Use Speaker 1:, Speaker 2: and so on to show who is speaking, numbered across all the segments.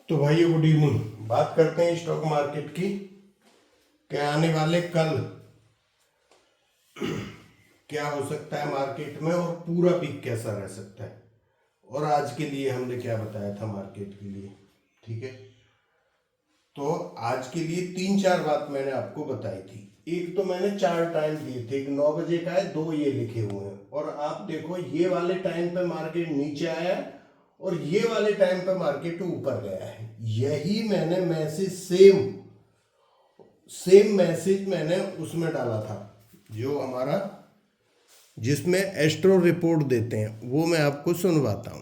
Speaker 1: तो भाई good evening. बात करते हैं स्टॉक मार्केट की कि आने वाले कल क्या हो सकता है मार्केट में और पूरा वीक कैसा रह सकता है, और आज के लिए हमने क्या बताया था मार्केट के लिए। ठीक है, तो आज के लिए तीन चार बात मैंने आपको बताई थी। एक तो मैंने चार टाइम दिए थे, एक 9 बजे का है, दो ये लिखे हुए हैं, और आप देखो ये वाले टाइम पे मार्केट नीचे आया और ये वाले टाइम पे मार्केट ऊपर गया है। यही मैंने मैसेज सेम मैसेज मैंने उसमें डाला था, जो हमारा जिसमें एस्ट्रो रिपोर्ट देते हैं, वो मैं आपको सुनवाता हूँ।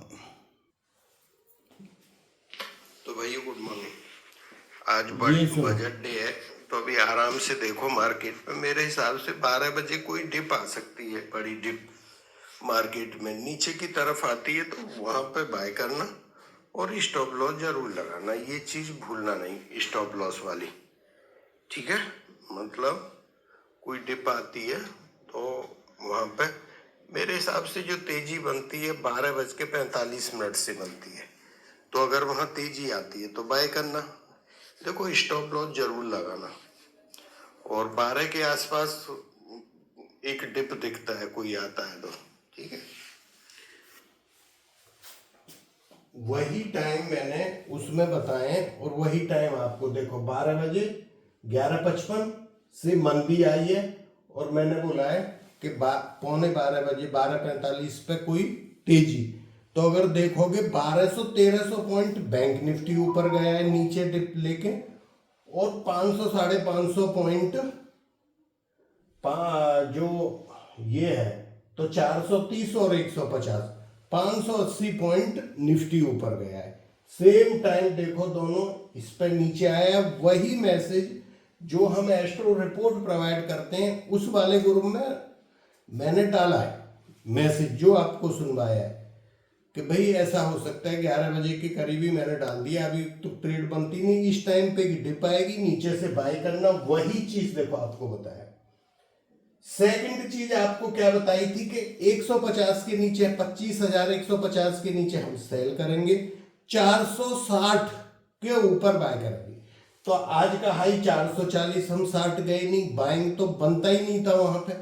Speaker 1: तो भाई गुड मॉर्निंग। आज बजट डे है, तो अभी आराम से देखो मार्केट में। मेरे हिसाब से 12 बजे कोई डिप आ सकती है, बड़ी डिप मार्केट में नीचे की तरफ आती है, तो वहां पे बाय करना और स्टॉप लॉस जरूर लगाना। ये चीज भूलना नहीं, स्टॉप लॉस वाली। ठीक है, मतलब कोई डिप आती है तो वहां पे मेरे हिसाब से जो तेजी बनती है 12:45 से बनती है, तो अगर वहां तेजी आती है तो बाय करना। देखो स्टॉप लॉस जरूर लगाना, और 12 के आसपास एक डिप दिखता है, कोई आता है तो ठीक है। वही टाइम मैंने उसमें बताए और वही टाइम आपको देखो 12 बजे 11:55 से मंदी आई है, और मैंने बोला है कि 12:15 12:45 पे कोई तेजी। तो अगर देखोगे 1200-1300 पॉइंट बैंक निफ्टी ऊपर गया है नीचे डिप लेके, और 500 550 पॉइंट जो ये है, तो 430 और 150 580 पॉइंट निफ्टी ऊपर गया है। सेम टाइम देखो दोनों इस पर नीचे आया। वही मैसेज जो हम एस्ट्रो रिपोर्ट प्रोवाइड करते हैं उस वाले ग्रुप में मैंने डाला है मैसेज, जो आपको सुनवाया है कि भाई ऐसा हो सकता है। 11 बजे के करीब ही मैंने डाल दिया। अभी तो ट्रेड बनती नहीं, इस टाइम पे डिप आएगी, नीचे से बाय करना। वही चीज देखो आपको बताया। सेकंड चीज आपको क्या बताई थी कि 150 के नीचे 25,150 के नीचे हम सेल करेंगे, 460 के ऊपर बाय करेंगे। तो आज का हाई 440, हम 60 गए नहीं, बाइंग तो बनता ही नहीं था वहां पे।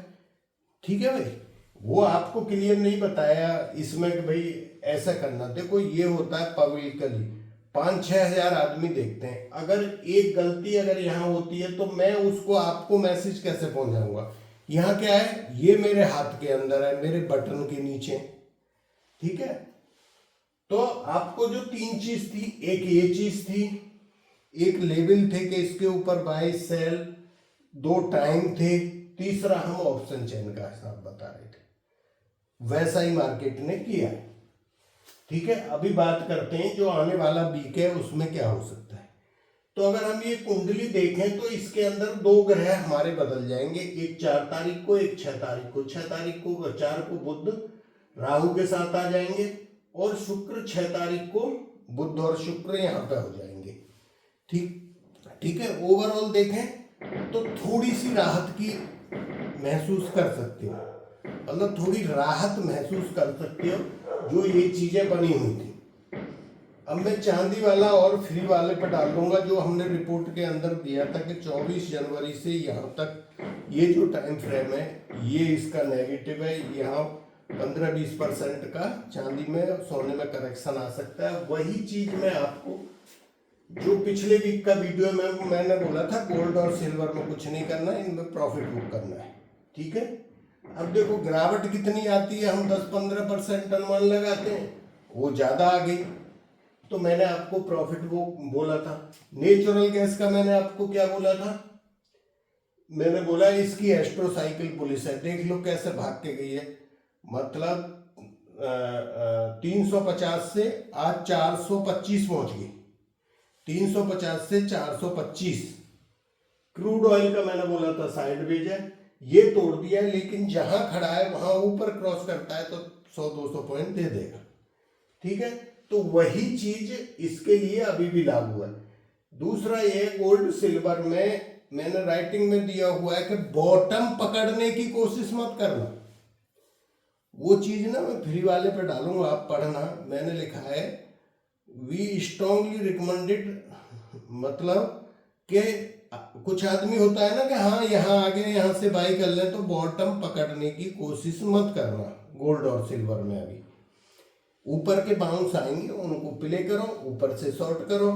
Speaker 1: ठीक है भाई, वो आपको क्लियर नहीं बताया इसमें कि भाई ऐसा करना। देखो ये होता है पब्लिकली 5-6 हजार आदमी देखते हैं। अगर एक गलती अगर यहाँ होती है तो मैं उसको आपको मैसेज कैसे पहुंचाऊंगा। यहाँ क्या है, ये मेरे हाथ के अंदर है, मेरे बटन के नीचे। ठीक है, तो आपको जो तीन चीज थी, एक ये चीज थी, एक लेवल थे कि इसके ऊपर बाय सेल, दो टाइम थे, तीसरा हम ऑप्शन चेन का हिसाब बता रहे थे। वैसा ही मार्केट ने किया है। ठीक है, अभी बात करते हैं जो आने वाला वीक है उसमें क्या हो सकता है। तो अगर हम ये कुंडली देखें तो इसके अंदर दो ग्रह हमारे बदल जाएंगे, एक 4 तारीख को, एक 6 तारीख को। 6 तारीख को 4 को बुध राहु के साथ आ जाएंगे, और शुक्र 6 तारीख को बुध और शुक्र यहाँ पे हो जाएंगे। ठीक ठीक है, ओवरऑल देखें तो थोड़ी सी राहत की महसूस कर सकते हो, मतलब थोड़ी राहत महसूस कर सकते हो जो ये चीजें बनी हुई थी। अब मैं चांदी वाला और फ्री वाले पर डाल दूंगा, जो हमने रिपोर्ट के अंदर दिया था कि 24 जनवरी से यहाँ तक ये जो टाइम फ्रेम है ये इसका नेगेटिव है। यहाँ 15-20% का चांदी में सोने में करेक्शन आ सकता है। वही चीज मैं आपको जो पिछले वीक का वीडियो में मैंने बोला था, गोल्ड और सिल्वर में कुछ नहीं करना है, इनमें प्रॉफिट बुक करना है। ठीक है, अब देखो गिरावट कितनी आती है, हम 10-15% अनुमान लगाते हैं, वो ज्यादा आ गई तो मैंने आपको प्रॉफिट वो बोला था। नेचुरल गैस का मैंने आपको क्या बोला था, मैंने बोला इसकी एस्ट्रो साइकिल पुलिस है, देख लो कैसे भाग के गई है। मतलब 350 से आज 425 पहुंच गई, 350 से 425। क्रूड ऑयल का मैंने बोला था साइडवेज है, ये तोड़ दिया है, लेकिन जहां खड़ा है वहां ऊपर क्रॉस करता है तो 100-200 पॉइंट दे देगा। ठीक है, तो वही चीज इसके लिए अभी भी लागू है। दूसरा ये गोल्ड सिल्वर में मैंने राइटिंग में दिया हुआ है कि बॉटम पकड़ने की कोशिश मत करना। वो चीज ना मैं फ्री वाले पे डालूंगा, आप पढ़ना। मैंने लिखा है वी स्ट्रांगली रिकमेंडेड, मतलब कि कुछ आदमी होता है ना कि हाँ यहाँ आगे यहाँ से बाई कर ले, तो बॉटम पकड़ने की कोशिश मत करना गोल्ड और सिल्वर में। अभी ऊपर के बाउंस आएंगे, उनको प्ले करो, ऊपर से शॉर्ट करो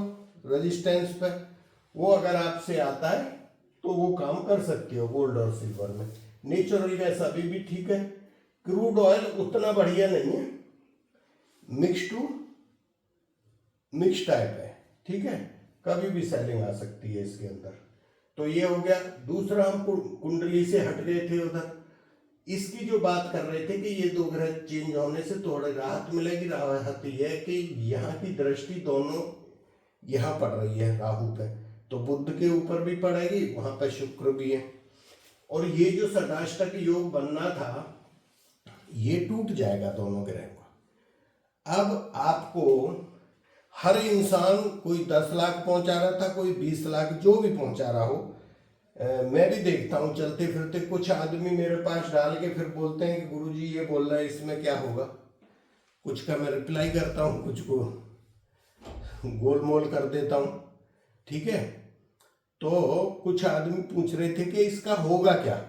Speaker 1: रेजिस्टेंस पे। वो अगर आपसे आता है तो वो काम कर सकते हो गोल्ड और सिल्वर में। नेचुरल गैस अभी भी ठीक है। क्रूड ऑयल उतना बढ़िया नहीं है, मिक्स टाइप है, ठीक है, कभी भी सेलिंग आ सकती है इसके अंदर। तो ये हो गया। दूसरा, हम कुंडली से हट गए थे उधर, इसकी जो बात कर रहे थे कि ये दो ग्रह चेंज होने से थोड़ी राहत मिलेगी। राहत ये है कि यहाँ की दृष्टि दोनों यहाँ पड़ रही है राहु पे, तो बुध के ऊपर भी पड़ेगी, वहां पे शुक्र भी है। और ये जो षडाष्टक योग बनना था ये टूट जाएगा दोनों ग्रह का। अब आपको हर इंसान, कोई 10 लाख पहुंचा रहा था, कोई 20 लाख, जो भी पहुंचा रहा हो, मैं भी देखता हूँ चलते फिरते कुछ आदमी मेरे पास डाल के फिर बोलते हैं कि गुरुजी ये बोल रहा है, इसमें क्या होगा। कुछ का मैं रिप्लाई करता हूँ, कुछ को गोल मोल कर देता हूँ, ठीक है। तो कुछ आदमी पूछ रहे थे कि इसका होगा क्या,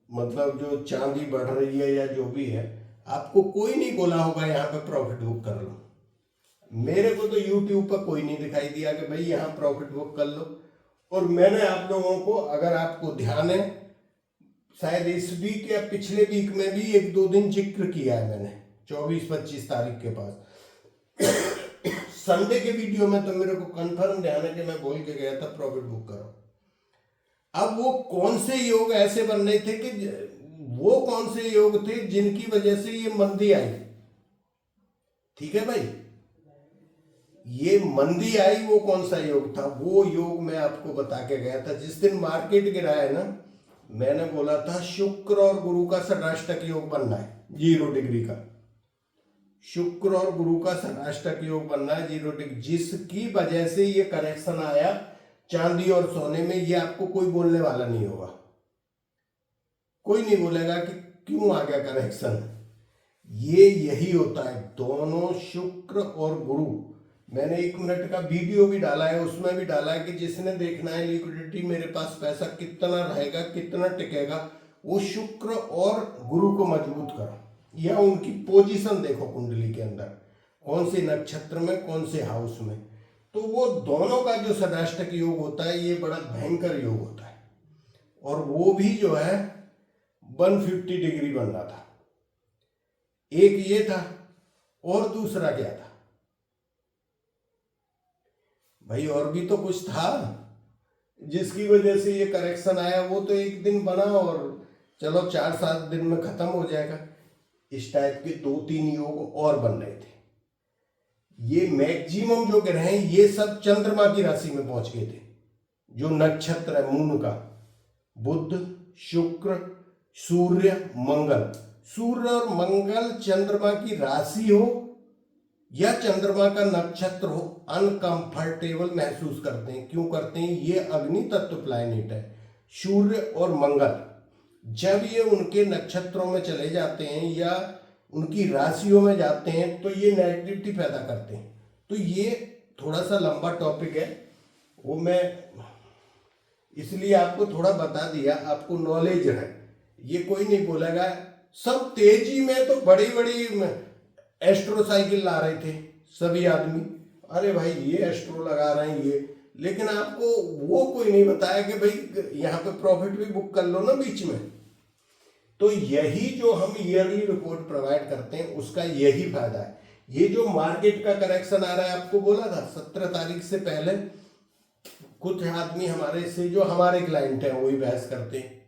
Speaker 1: मतलब जो चांदी बढ़ रही है या जो भी है, आपको कोई नहीं बोला होगा यहाँ पे प्रॉफिट बुक कर लो। मेरे को तो यूट्यूब पर कोई नहीं दिखाई दिया कि भाई यहाँ प्रॉफिट बुक कर लो। और मैंने आप लोगों को, अगर आपको ध्यान है, शायद इस वीक या पिछले वीक में भी 1-2 दिन जिक्र किया है मैंने, 24-25 तारीख के पास संडे के वीडियो में तो मेरे को कंफर्म ध्यान है कि मैं बोल के गया था प्रॉफिट बुक करो। अब वो कौन से योग ऐसे बन रहे थे कि वो कौन से योग थे जिनकी वजह से ये मंदी आई, ठीक है भाई, ये मंदी आई, वो कौन सा योग था। वो योग मैं आपको बता के गया था जिस दिन मार्केट गिरा है ना, मैंने बोला था शुक्र और गुरु का षडाष्टक योग बनना है 0 डिग्री का। शुक्र और गुरु का षडाष्टक योग बनना है 0 डिग्री, जिसकी वजह से ये करेक्शन आया चांदी और सोने में। ये आपको कोई बोलने वाला नहीं होगा, कोई नहीं बोलेगा कि क्यों आ गया करेक्शन। ये यही होता है, दोनों शुक्र और गुरु। मैंने 1 मिनट का वीडियो भी डाला है, उसमें भी डाला है कि जिसने देखना है लिक्विडिटी, मेरे पास पैसा कितना रहेगा, कितना टिकेगा, वो शुक्र और गुरु को मजबूत करो, या उनकी पोजीशन देखो कुंडली के अंदर, कौन से नक्षत्र में, कौन से हाउस में। तो वो दोनों का जो षडाष्टक योग होता है ये बड़ा भयंकर योग होता है। और वो भी जो है 150 डिग्री बन रहा था। एक ये था, और दूसरा क्या था भाई, और भी तो कुछ था जिसकी वजह से ये करेक्शन आया। वो तो एक दिन बना और चलो 4-7 दिन में खत्म हो जाएगा। इस टाइप के 2-3 योग और बन रहे थे। ये मैक्सिमम जो ग्रह हैं ये सब चंद्रमा की राशि में पहुंच गए थे। जो नक्षत्र है मून का, बुध, शुक्र, सूर्य, मंगल। सूर्य और मंगल चंद्रमा की राशि हो या चंद्रमा का नक्षत्र हो, अनकंफर्टेबल महसूस करते हैं। क्यों करते हैं? ये अग्नि तत्व प्लैनेट है सूर्य और मंगल। जब ये उनके नक्षत्रों में चले जाते हैं या उनकी राशियों में जाते हैं तो ये नेगेटिविटी पैदा करते हैं। तो ये थोड़ा सा लंबा टॉपिक है, वो मैं इसलिए आपको थोड़ा बता दिया, आपको नॉलेज है। ये कोई नहीं बोलेगा। सब तेजी में तो बड़ी बड़ी एस्ट्रो साइकिल ला रहे थे सभी आदमी, अरे भाई ये एस्ट्रो लगा रहे हैं ये, लेकिन आपको वो कोई नहीं बताया कि भाई यहाँ पे प्रॉफिट भी बुक कर लो ना बीच में। तो यही जो हम ईयरली रिपोर्ट प्रोवाइड करते हैं उसका यही फायदा है। ये जो मार्केट का करेक्शन आ रहा है, आपको बोला था 17 तारीख से पहले कुछ आदमी हमारे से, जो हमारे क्लाइंट हैं, वही बहस करते हैं,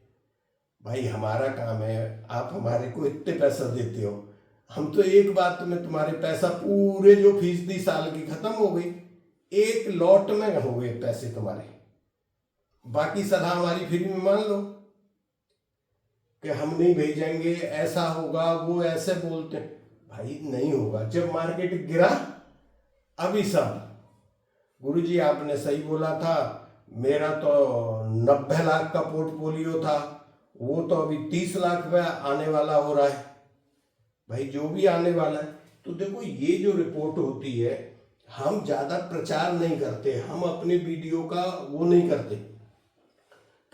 Speaker 1: भाई हमारा काम है, आप हमारे को इतने पैसा देते हो, हम तो एक बात में तुम्हारे पैसा पूरे जो फीसदी साल की खत्म हो गई, एक लॉट में हो गए पैसे तुम्हारे, बाकी सलाह हमारी फ्री में मान लो कि हम नहीं भेजेंगे, ऐसा होगा, वो ऐसे बोलते हैं। भाई नहीं होगा। जब मार्केट गिरा अभी सब, गुरुजी आपने सही बोला था, मेरा तो 90 लाख का पोर्टफोलियो था, वो तो अभी 30 लाख पे आने वाला हो रहा है। भाई जो भी आने वाला है, तो देखो ये जो रिपोर्ट होती है, हम ज़्यादा प्रचार नहीं करते, हम अपने वीडियो का वो नहीं करते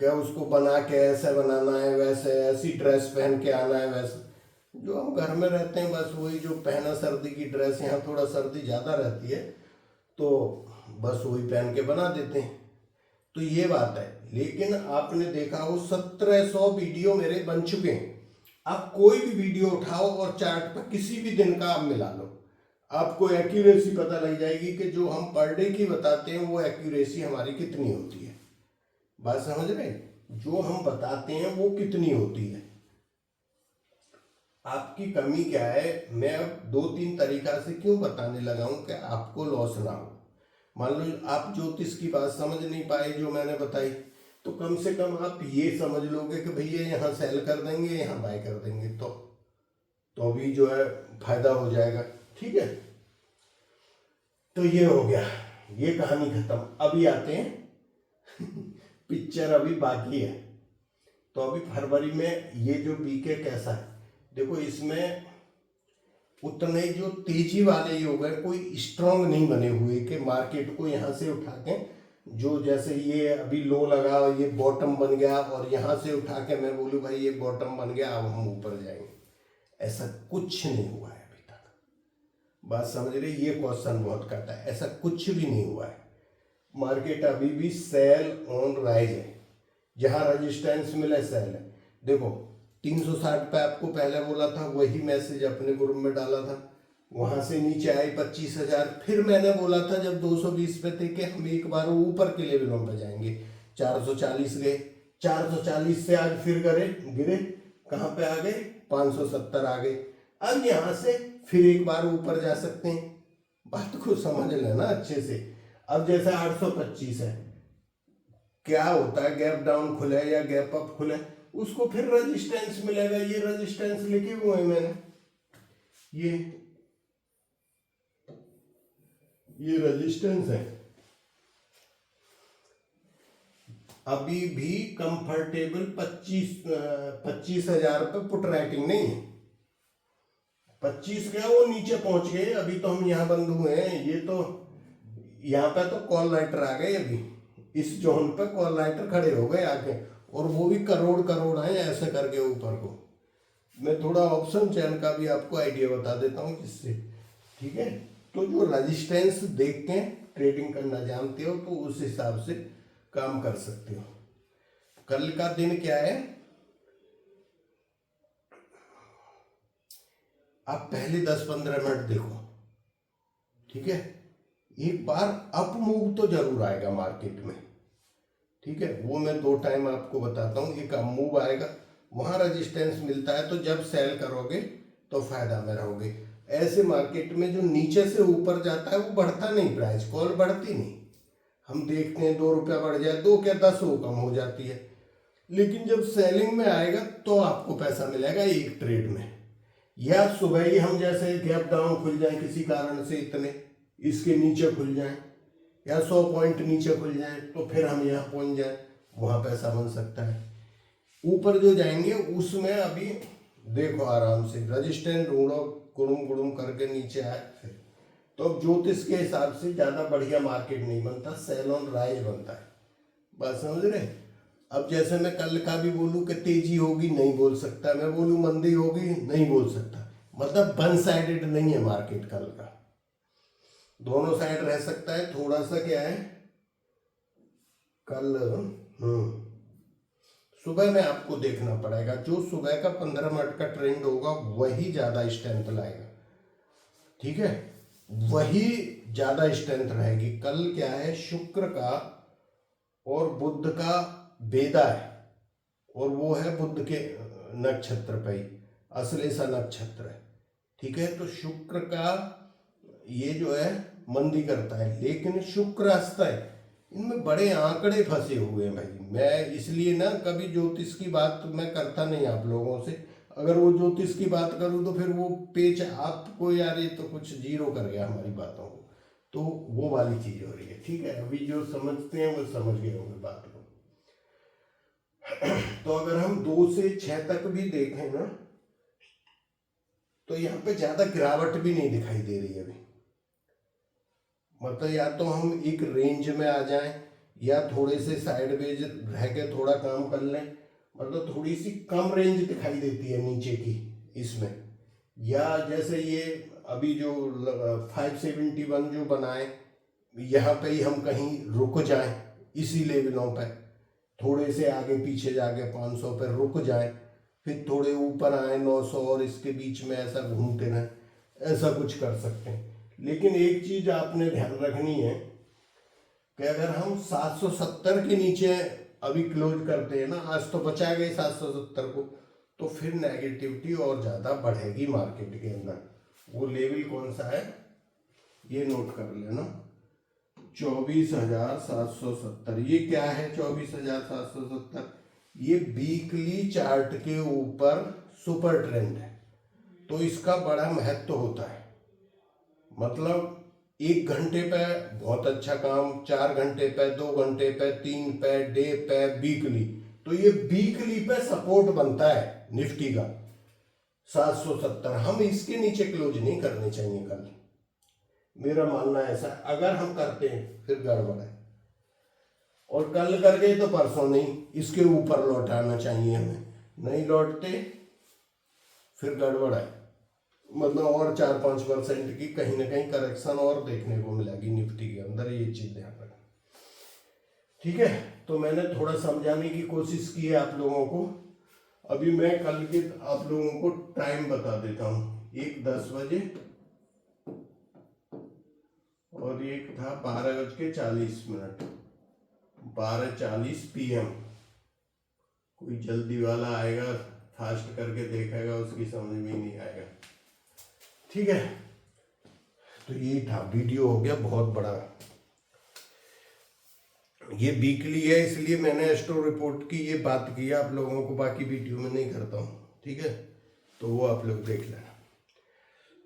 Speaker 1: क्या उसको बना के ऐसे बनाना है, वैसे ऐसी ड्रेस पहन के आना है, वैसे जो हम घर में रहते हैं बस वही जो पहना सर्दी की ड्रेस, यहाँ थोड़ा सर्दी ज़्यादा रहती है तो बस वही पहन के बना देते हैं। तो ये बात है। लेकिन आपने देखा हो 1700 वीडियो मेरे बन चुके हैं। आप कोई भी वीडियो उठाओ और चार्ट पर किसी भी दिन का आप मिला लो, आपको एक्यूरेसी पता लग जाएगी कि जो हम पर डे की बताते हैं वो एक्यूरेसी हमारी कितनी होती है। बात समझ रहे? जो हम बताते हैं वो कितनी होती है। आपकी कमी क्या है, मैं अब 2-3 तरीका से क्यों बताने लगा हूं कि आपको लॉस ना हो। मान लो आप ज्योतिष की बात समझ नहीं पाए जो मैंने बताई, तो कम से कम आप ये समझ लोगे कि भैया यहाँ सेल कर देंगे, यहाँ बाय कर देंगे, तो अभी जो है फायदा हो जाएगा। ठीक है, तो ये हो गया, ये कहानी खत्म। अभी आते हैं पिक्चर अभी बाकी है। तो अभी फरवरी में ये जो बीके कैसा है देखो, इसमें उतने जो तेजी वाले योग है कोई स्ट्रांग नहीं बने हुए कि मार्केट को यहाँ से उठा के, जो जैसे ये अभी लो लगा और ये बॉटम बन गया और यहाँ से उठा के मैं बोलूँ भाई ये बॉटम बन गया अब हम ऊपर जाएंगे, ऐसा कुछ नहीं हुआ है अभी तक। बात समझ रहे? ये क्वेश्चन बहुत करता है, ऐसा कुछ भी नहीं हुआ है। मार्केट अभी भी सेल ऑन राइज है, जहाँ रेजिस्टेंस मिले सेल है। देखो 360 पे आपको पहले बोला था, वही मैसेज अपने ग्रुप में डाला था, वहां से नीचे आई 25,000। फिर मैंने बोला था जब 220 पे थे कि हम एक बार ऊपर के लेवलों पे जाएंगे, 440 गए, 440 से आज फिर गिरे कहाँ पे आ गए, 570 आ गए। अब यहाँ से फिर एक बार ऊपर जा सकते हैं। बात को समझ लेना अच्छे से। अब जैसे 825 है, क्या होता है, गैप डाउन खुले या गैप अप खुले उसको फिर रेजिस्टेंस मिलेगा। ये रेजिस्टेंस लिखे हुए हैं मैंने, ये रेजिस्टेंस है। अभी भी कंफर्टेबल 25,000 पे पुट राइटिंग नहीं है। 25 गया वो नीचे पहुंच गए, अभी तो हम यहाँ बंद हुए हैं। ये तो यहाँ पे तो कॉल राइटर आ गए, अभी इस जोन पे कॉल राइटर खड़े हो गए आके, और वो भी करोड़ करोड़ आए ऐसे करके ऊपर को। मैं थोड़ा ऑप्शन चैन का भी आपको आइडिया बता देता हूँ जिससे, ठीक है। तो जो रेजिस्टेंस देख के ट्रेडिंग करना जानते हो तो उस हिसाब से काम कर सकते हो। कल का दिन क्या है, आप पहले 10-15 मिनट देखो, ठीक है। एक बार अप मूव तो जरूर आएगा मार्केट में, ठीक है। वो मैं 2 टाइम आपको बताता हूँ। एक अप मूव आएगा, वहां रेजिस्टेंस मिलता है तो जब सेल करोगे तो फायदा में रहोगे। ऐसे मार्केट में जो नीचे से ऊपर जाता है वो बढ़ता नहीं, प्राइस कॉल बढ़ती नहीं। हम देखते हैं 2 रुपया बढ़ जाए, 2 क्या 10 वो कम हो जाती है। लेकिन जब सेलिंग में आएगा तो आपको पैसा मिलेगा एक ट्रेड में। या सुबह ही हम जैसे गैप डाउन खुल जाए किसी कारण से, इतने इसके नीचे खुल जाए या 100 पॉइंट नीचे खुल जाए तो फिर हम यहाँ पहुंच जाए, वहां पैसा बन सकता है। ऊपर जो जाएंगे उसमें अभी देखो आराम से रेजिस्टेंस ढूंढो, गुड़ुम गुड़ुम करके नीचे आए फिर। तो अब ज्योतिष के हिसाब से ज्यादा बढ़िया मार्केट नहीं बनता, सेल ऑन राइज बनता है। बात समझ रहे? अब जैसे मैं कल का भी बोलूं कि तेजी होगी, नहीं बोल सकता। मैं बोलूं मंदी होगी, नहीं बोल सकता। मतलब वन साइडेड नहीं है मार्केट कल का, दोनों साइड रह सकता है। थोड़ा सा क्या है कल सुबह में आपको देखना पड़ेगा, जो सुबह का 15 मिनट का ट्रेंड होगा वही ज्यादा स्ट्रेंथ लाएगा, ठीक है। वही ज्यादा स्ट्रेंथ रहेगी। कल क्या है, शुक्र का और बुध का बेदा है, और वो है बुध के नक्षत्र पे ही, अश्लेषा नक्षत्र है, ठीक है। तो शुक्र का ये जो है मंदी करता है, लेकिन शुक्र अस्त है। इनमें बड़े आंकड़े फंसे हुए हैं भाई। मैं इसलिए ना कभी ज्योतिष की बात मैं करता नहीं आप लोगों से। अगर वो ज्योतिष की बात करूँ तो फिर वो पेच आपको, यार ये तो कुछ जीरो कर गया हमारी बातों को, तो वो वाली चीज हो रही है, ठीक है। अभी जो समझते हैं वो समझ गए होंगे बात को। तो अगर हम 2 से 6 तक भी देखें ना, तो यहाँ पे ज़्यादा गिरावट भी नहीं दिखाई दे रही है अभी। मतलब या तो हम एक रेंज में आ जाएं या थोड़े से साइडवेज रह के थोड़ा काम कर लें। मतलब थोड़ी सी कम रेंज दिखाई देती है नीचे की इसमें। या जैसे ये अभी जो 571 जो बनाए, यहाँ पे ही हम कहीं रुक जाएं इसी लेवलों पे, थोड़े से आगे पीछे जाके 500 पे रुक जाएं, फिर थोड़े ऊपर आए 900 और इसके बीच में ऐसा घूमते रहें, ऐसा कुछ कर सकते हैं। लेकिन एक चीज़ आपने ध्यान रखनी है कि अगर हम 770 के नीचे अभी क्लोज करते हैं ना, आज तो बचा गए 770 को, तो फिर नेगेटिविटी और ज़्यादा बढ़ेगी मार्केट के अंदर। वो लेवल कौन सा है ये नोट कर लेना, 24,770। ये क्या है 24,770? ये वीकली चार्ट के ऊपर सुपर ट्रेंड है, तो इसका बड़ा महत्व होता है। मतलब 1 घंटे पे बहुत अच्छा काम, 4 घंटे पे, 2 घंटे पे, 3 पे, डे पे, वीकली, तो ये वीकली पे सपोर्ट बनता है निफ्टी का 770। हम इसके नीचे क्लोज नहीं करने चाहिए कल, मेरा मानना ऐसा। अगर हम करते हैं फिर गड़बड़ है, और कल कर गए तो परसों नहीं, इसके ऊपर लौटाना चाहिए हमें। नहीं लौटते फिर गड़बड़ है। मतलब और 4-5% की कहीं ना कहीं करेक्शन और देखने को मिलेगी निफ्टी के अंदर, ये चीज ध्यान रखना। ठीक है, तो मैंने थोड़ा समझाने की कोशिश की है आप लोगों को। अभी मैं कल के आप लोगों को टाइम बता देता हूँ। एक 10 बजे और एक था 12:40, 12:40 PM। कोई जल्दी वाला आएगा फास्ट करके देखेगा, उसकी समझ में ही नहीं आएगा। ठीक है, तो ये था, वीडियो हो गया बहुत बड़ा। ये वीकली है इसलिए मैंने एस्ट्रो रिपोर्ट की ये बात की आप लोगों को, बाकी वीडियो में नहीं करता हूँ। ठीक है, तो वो आप लोग देख लेना।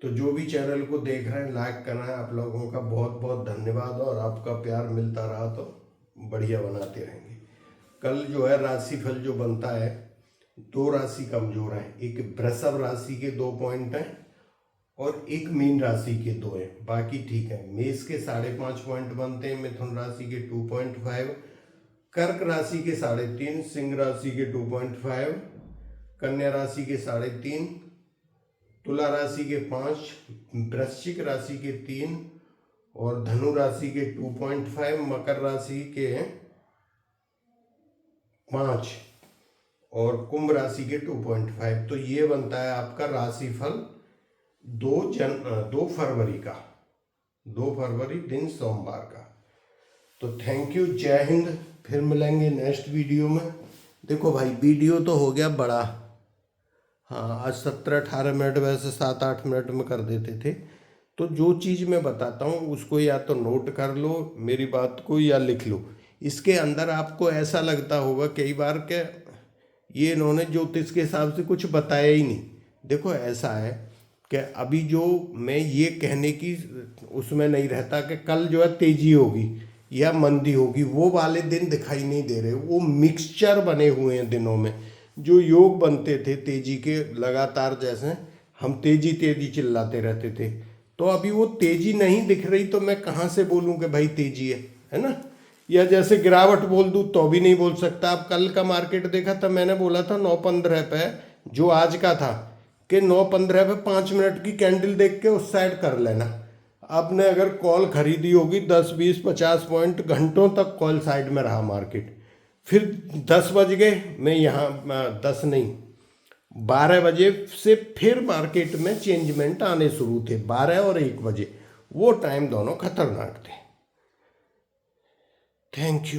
Speaker 1: तो जो भी चैनल को देख रहे हैं लाइक करना है, आप लोगों का बहुत बहुत धन्यवाद, और आपका प्यार मिलता रहा तो बढ़िया बनाते रहेंगे। कल जो है राशिफल जो बनता है, 2 राशि कमजोर है, एक वृषभ राशि के 2 पॉइंट हैं और एक मीन राशि के 2 हैं, बाकी ठीक है। मेष के 5.5 पॉइंट बनते हैं, मिथुन राशि के 2.5, कर्क राशि के 3.5, सिंह राशि के 2.5, कन्या राशि के 3.5, तुला राशि के 5, वृश्चिक राशि के 3 और धनु राशि के 2.5, मकर राशि के 5 और कुंभ राशि के 2.5। तो ये बनता है आपका राशिफल 2 फरवरी का, 2 फरवरी दिन सोमवार का। तो थैंक यू, जय हिंद। फिर मिलेंगे नेक्स्ट वीडियो में। देखो भाई, वीडियो तो हो गया बड़ा, हाँ आज 17-18 मिनट, वैसे 7-8 मिनट में कर देते थे। तो जो चीज़ मैं बताता हूँ उसको या तो नोट कर लो मेरी बात को, या लिख लो। इसके अंदर आपको ऐसा लगता होगा कई बार कि ये इन्होंने ज्योतिष के हिसाब से कुछ बताया ही नहीं। देखो ऐसा है कि अभी जो मैं ये कहने की उसमें नहीं रहता कि कल जो है तेजी होगी या मंदी होगी, वो वाले दिन दिखाई नहीं दे रहे। वो मिक्सचर बने हुए हैं दिनों में, जो योग बनते थे तेजी के लगातार, जैसे हम तेजी तेजी चिल्लाते रहते थे, तो अभी वो तेजी नहीं दिख रही, तो मैं कहाँ से बोलूँ कि भाई तेजी है ना। या जैसे गिरावट बोल दूँ तो भी नहीं बोल सकता। अब कल का मार्केट देखा था, मैंने बोला था 9.15 पे, जो आज का था कि 9.15 पे 5 मिनट की कैंडल देख के उस साइड कर लेना। आपने अगर कॉल खरीदी होगी 10, 20, 50 पॉइंट, घंटों तक कॉल साइड में रहा मार्केट। फिर 10 बज गए, मैं यहाँ 10 नहीं 12 बजे से फिर मार्केट में चेंजमेंट आने शुरू थे। 12 और 1 बजे वो टाइम दोनों खतरनाक थे। Thank you.